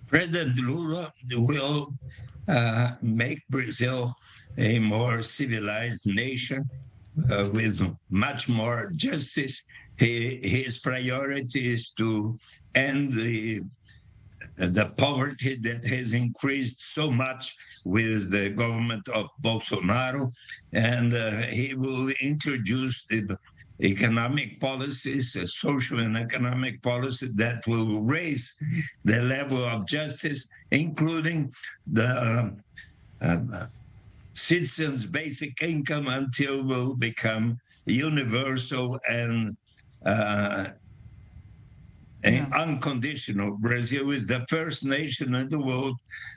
President Lula will make Brazil a more civilized nation with much more justice. His priority is to end the poverty that has increased so much with the government of Bolsonaro, and he will introduce the economic policies, social and economic policies that will raise the level of justice, including the citizens' basic income until will become universal and unconditional. Brazil is the first nation in the world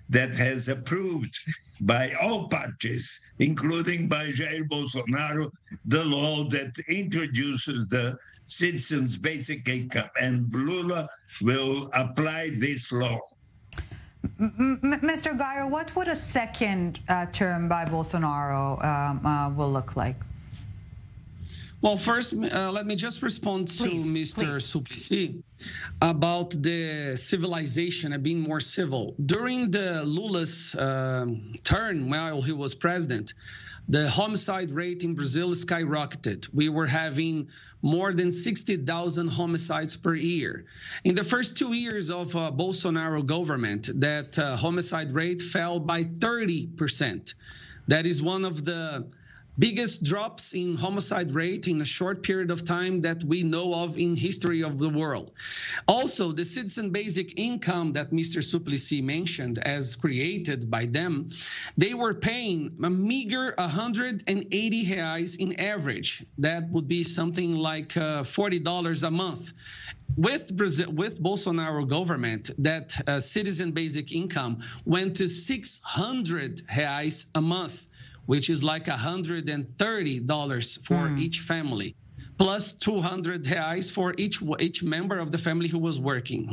that has approved by all parties, including by Jair Bolsonaro, the law that introduces the citizens' basic income. And Lula will apply this law. Mr. Gayer, what would a second term by Bolsonaro will look like? Well, first, let me just respond to Mr. Suplicy about the civilization and being more civil. During the Lula's term, while he was president, the homicide rate in Brazil skyrocketed. We were having more than 60,000 homicides per year. In the first 2 years of Bolsonaro government, that homicide rate fell by 30%. That is one of the biggest drops in homicide rate in a short period of time that we know of in history of the world. Also, the citizen basic income that Mr. Suplicy mentioned as created by them, they were paying a meager 180 reais in average. That would be something like $40 a month. With Bolsonaro government, that citizen basic income went to 600 reais a month, which is like $130 for each family, plus 200 reais for each member of the family who is working.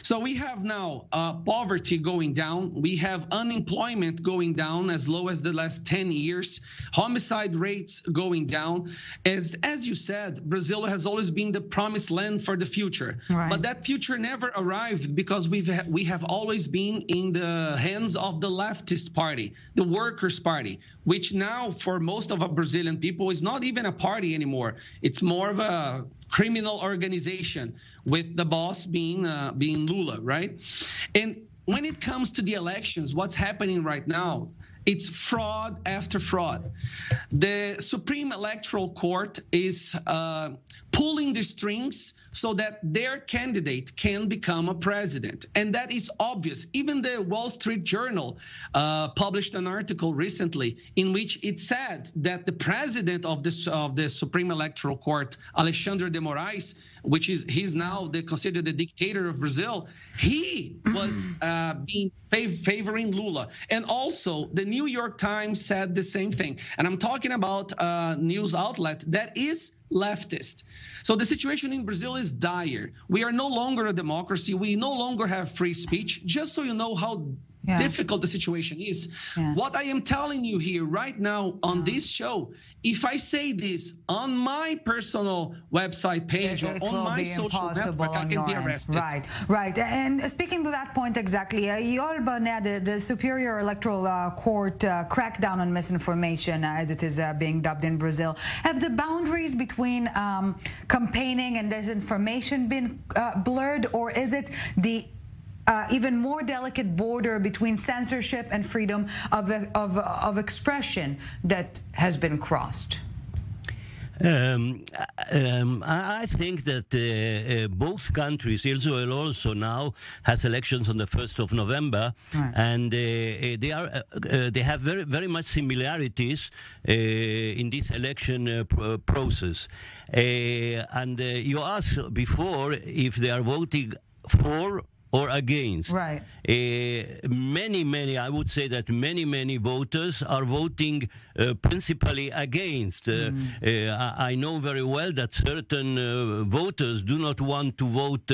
So we have now poverty going down. We have unemployment going down as low as the last 10 years. Homicide rates going down. As you said, Brazil has always been the promised land for the future. Right. But that future never arrived because we have always been in the hands of the leftist party, the Workers' Party, which now for most of our Brazilian people is not even a party anymore. It's more of a criminal organization with the boss being Lula, right? And when it comes to the elections, what's happening right now, it's fraud after fraud. The Supreme Electoral Court is pulling the strings so that their candidate can become a president. And that is obvious. Even the Wall Street Journal published an article recently in which it said that the president of the Supreme Electoral Court, Alexandre de Moraes, he's now considered the dictator of Brazil, he was favoring Lula. And also, the New York Times said the same thing. And I'm talking about a news outlet that is leftist. So the situation in Brazil is dire. We are no longer a democracy. We no longer have free speech. Just so you know how difficult the situation is. Yeah. What I am telling you here right now on this show, if I say this on my personal website page or on my social network, I can be arrested. Right. And speaking to that point exactly, Yoel Barnea, the Superior Electoral Court crackdown on misinformation, as it is being dubbed in Brazil, have the boundaries between campaigning and disinformation been blurred, or is it the even more delicate border between censorship and freedom of expression that has been crossed? I think that both countries, Israel also now has elections on the 1st of November, and they have very, very much similarities in this election process. And you asked before if they are voting for or against. Right. Many, I would say that many voters are voting principally against. I know very well that certain voters do not want to vote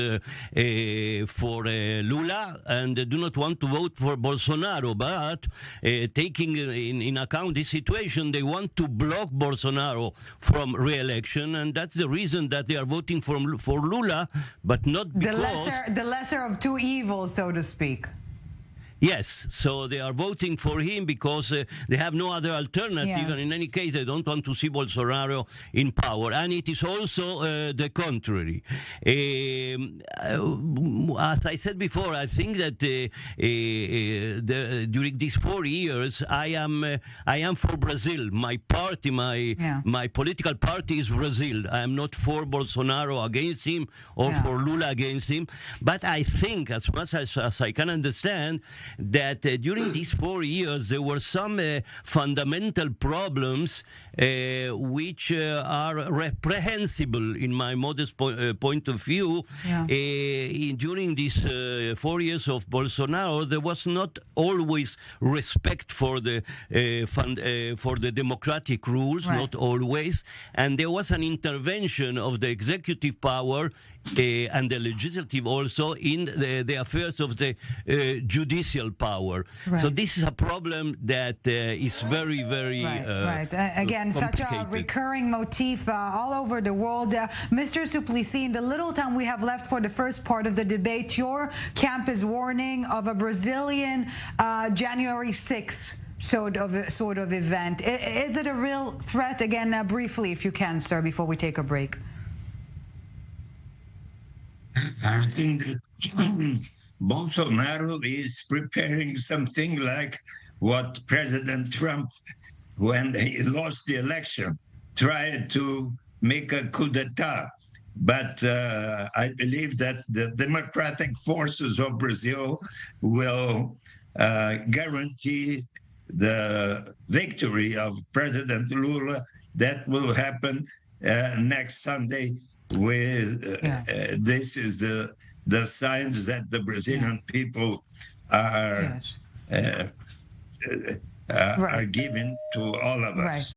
for Lula and do not want to vote for Bolsonaro, but taking in account this situation, they want to block Bolsonaro from re-election, and that's the reason that they are voting for Lula, but not because... The lesser of two two evils, so to speak. Yes, so they are voting for him because they have no other alternative. Yes. And in any case, they don't want to see Bolsonaro in power. And it is also the contrary. As I said before, I think that during these 4 years, I am for Brazil. My party, my political party is Brazil. I am not for Bolsonaro against him or for Lula against him. But I think, as much as I can understand, that during these 4 years there were some fundamental problems which are reprehensible in my modest point of view. During these 4 years of Bolsonaro, there was not always respect for the democratic rules, not always, and there was an intervention of the executive power and the legislative also in the affairs of the judicial power. So this is a problem that is very, very Again, such a recurring motif all over the world. Mr. Suplicy, in the little time we have left for the first part of the debate, your camp is warning of a Brazilian January 6th sort of event. Is it a real threat? Again, briefly, if you can, sir, before we take a break. I think that Bolsonaro is preparing something like what President Trump, when he lost the election, tried to make a coup d'etat. But I believe that the democratic forces of Brazil will guarantee the victory of President Lula. That will happen next Sunday. This is the signs that the Brazilian people are giving to all of us.